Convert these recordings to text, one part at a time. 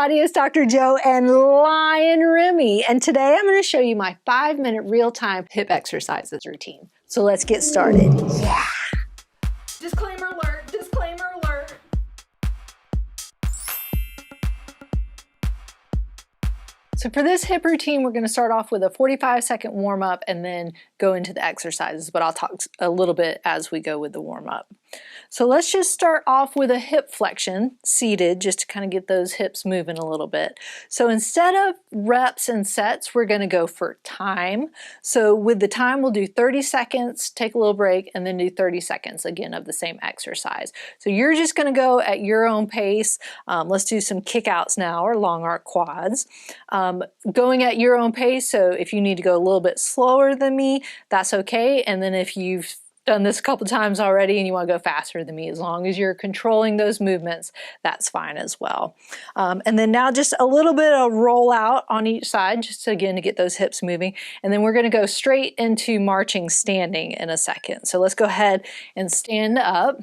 everybody, it's Dr. Joe and Lion Remy, and today I'm going to show you my 5-minute real-time hip exercises routine. So let's get started. Yeah. Disclaimer alert, disclaimer alert. So for this hip routine, we're going to start off with a 45-second warm-up and then go into the exercises, but I'll talk a little bit as we go with the warm-up. So let's just start off with a hip flexion, seated, just to kind of get those hips moving a little bit. So instead of reps and sets, we're going to go for time. So with the time, we'll do 30 seconds, take a little break, and then do 30 seconds again of the same exercise. So you're just going to go at your own pace. Let's do some kickouts now, or long arc quads. Going at your own pace, so if you need to go a little bit slower than me, that's okay. And then if you've done this a couple times already and you want to go faster than me, as long as you're controlling those movements, that's fine as well. And then now just a little bit of roll out on each side, just again to get those hips moving. And then we're going to go straight into marching standing in a second. So let's go ahead and stand up.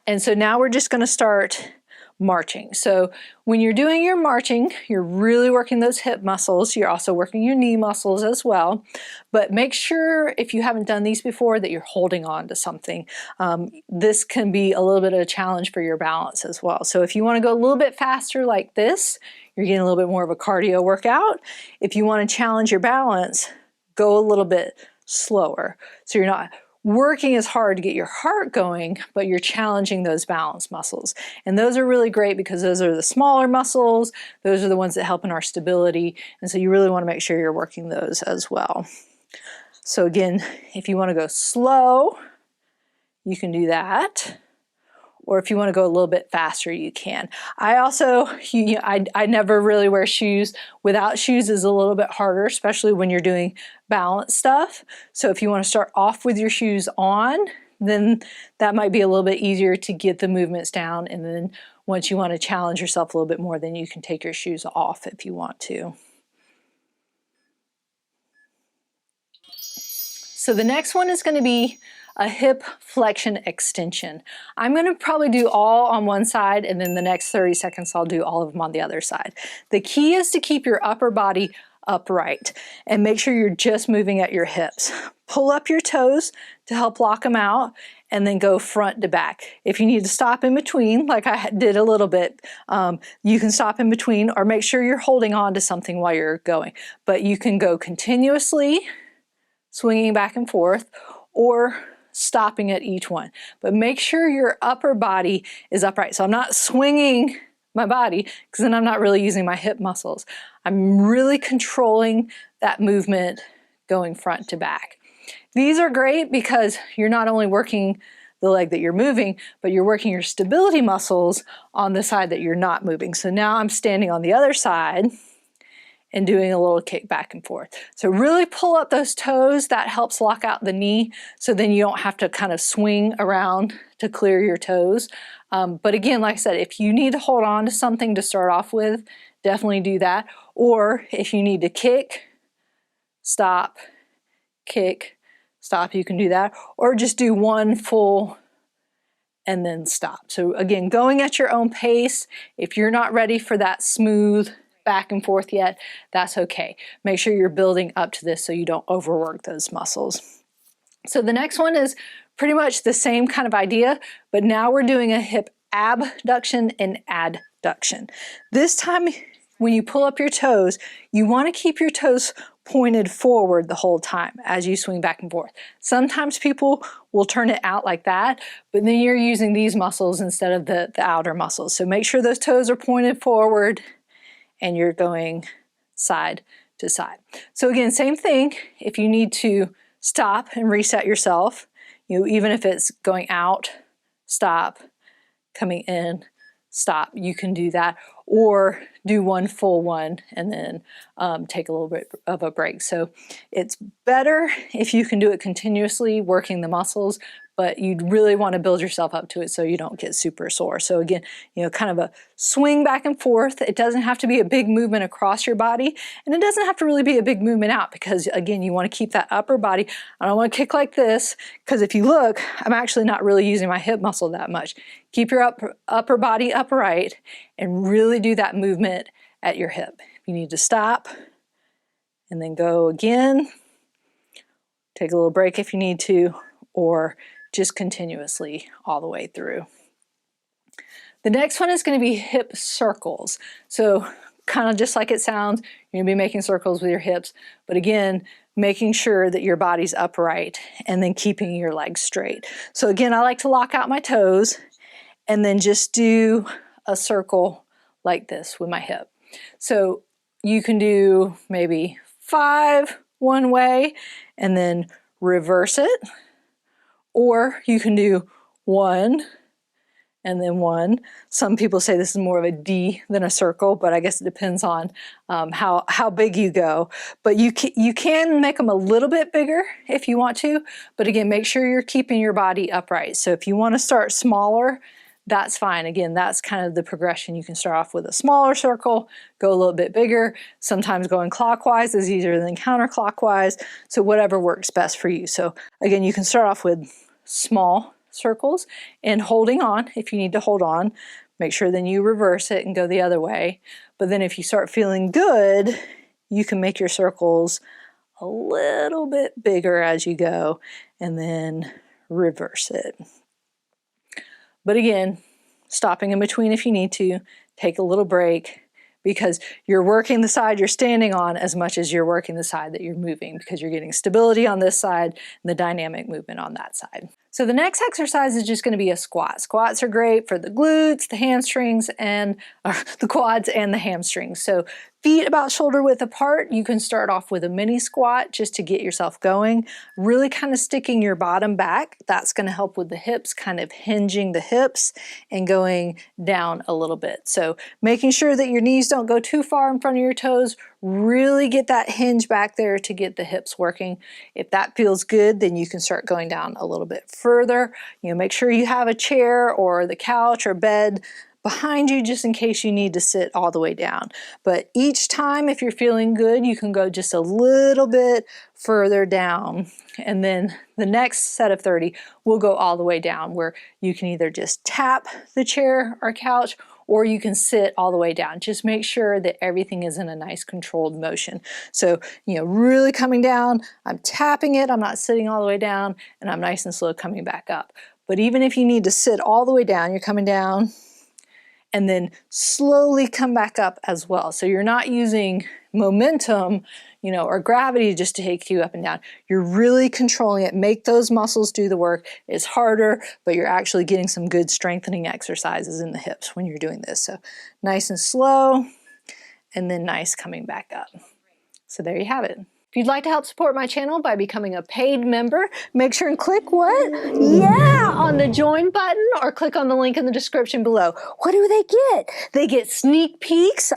And so now we're just going to start marching. So when you're doing your marching, you're really working those hip muscles. You're also working your knee muscles as well. But make sure, if you haven't done these before, that you're holding on to something. This can be a little bit of a challenge for your balance as well. So if you want to go a little bit faster like this, you're getting a little bit more of a cardio workout. If you want to challenge your balance, go a little bit slower. So you're not working as hard to get your heart going, but you're challenging those balance muscles. And those are really great because those are the smaller muscles. Those are the ones that help in our stability. And so you really want to make sure you're working those as well. So again, if you want to go slow, you can do that. Or if you want to go a little bit faster, you can. I also, I never really wear shoes. Without shoes is a little bit harder, especially when you're doing balance stuff. So if you want to start off with your shoes on, then that might be a little bit easier to get the movements down. And then once you want to challenge yourself a little bit more, then you can take your shoes off if you want to. So the next one is going to be a hip flexion extension. I'm going to probably do all on one side, and then the next 30 seconds I'll do all of them on the other side. The key is to keep your upper body upright and make sure you're just moving at your hips. Pull up your toes to help lock them out, and then go front to back. If you need to stop in between, like I did a little bit, you can stop in between, or make sure you're holding on to something while you're going. But you can go continuously, swinging back and forth, or stopping at each one. But make sure your upper body is upright. So I'm not swinging my body, because then I'm not really using my hip muscles. I'm really controlling that movement going front to back. These are great because you're not only working the leg that you're moving, but you're working your stability muscles on the side that you're not moving. So now I'm standing on the other side and doing a little kick back and forth. So really pull up those toes. That helps lock out the knee, so then you don't have to kind of swing around to clear your toes. But again, like I said, if you need to hold on to something to start off with, definitely do that. Or if you need to kick, stop, you can do that. Or just do one full and then stop. So again, going at your own pace. If you're not ready for that smooth back and forth yet, that's okay. Make sure you're building up to this so you don't overwork those muscles. So the next one is pretty much the same kind of idea, but now we're doing a hip abduction and adduction. This time, when you pull up your toes, you want to keep your toes pointed forward the whole time as you swing back and forth. Sometimes people will turn it out like that, but then you're using these muscles instead of the outer muscles. So make sure those toes are pointed forward and you're going side to side. So again, same thing. If you need to stop and reset yourself, even if it's going out, stop, coming in, stop, you can do that. Or do one full one and then take a little bit of a break. So it's better if you can do it continuously, working the muscles, but you'd really want to build yourself up to it so you don't get super sore. So again, kind of a swing back and forth. It doesn't have to be a big movement across your body, and it doesn't have to really be a big movement out, because again, you want to keep that upper body. I don't want to kick like this, because if you look, I'm actually not really using my hip muscle that much. Keep your upper body upright and really do that movement at your hip. You need to stop and then go again. Take a little break if you need to, or just continuously all the way through. The next one is going to be hip circles. So kind of just like it sounds, you're going to be making circles with your hips, but again, making sure that your body's upright and then keeping your legs straight. So again, I like to lock out my toes and then just do a circle like this with my hip. So you can do maybe 5 one way and then reverse it, or you can do 1 and then 1. Some people say this is more of a D than a circle, but I guess it depends on how big you go. But you can make them a little bit bigger if you want to, but again, make sure you're keeping your body upright. So if you want to start smaller, that's fine. Again, that's kind of the progression. You can start off with a smaller circle, go a little bit bigger. Sometimes going clockwise is easier than counterclockwise. So whatever works best for you. So again, you can start off with small circles and holding on if you need to hold on. Make sure then you reverse it and go the other way. But then if you start feeling good, you can make your circles a little bit bigger as you go and then reverse it. But again, stopping in between if you need to, take a little break, because you're working the side you're standing on as much as you're working the side that you're moving, because you're getting stability on this side and the dynamic movement on that side. So the next exercise is just going to be a squat. Squats are great for the glutes, the hamstrings, and the quads and the hamstrings. So feet about shoulder width apart. You can start off with a mini squat just to get yourself going, really kind of sticking your bottom back. That's going to help with the hips, kind of hinging the hips and going down a little bit. So making sure that your knees don't go too far in front of your toes, really get that hinge back there to get the hips working. If that feels good, then you can start going down a little bit further. Make sure you have a chair or the couch or bed behind you just in case you need to sit all the way down. But each time, if you're feeling good, you can go just a little bit further down. And then the next set of 30 will go all the way down, where you can either just tap the chair or couch, or you can sit all the way down. Just make sure that everything is in a nice controlled motion. So, really coming down, I'm tapping it, I'm not sitting all the way down, and I'm nice and slow coming back up. But even if you need to sit all the way down, you're coming down and then slowly come back up as well. So you're not using momentum, or gravity just to take you up and down. You're really controlling it. Make those muscles do the work. It's harder, but you're actually getting some good strengthening exercises in the hips when you're doing this. So nice and slow, and then nice coming back up. So there you have it. If you'd like to help support my channel by becoming a paid member, make sure and click what? Yeah, on the join button, or click on the link in the description below. What do they get? They get sneak peeks,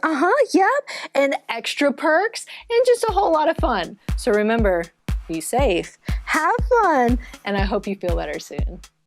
yep, and extra perks, and just a whole lot of fun. So remember, be safe, have fun, and I hope you feel better soon.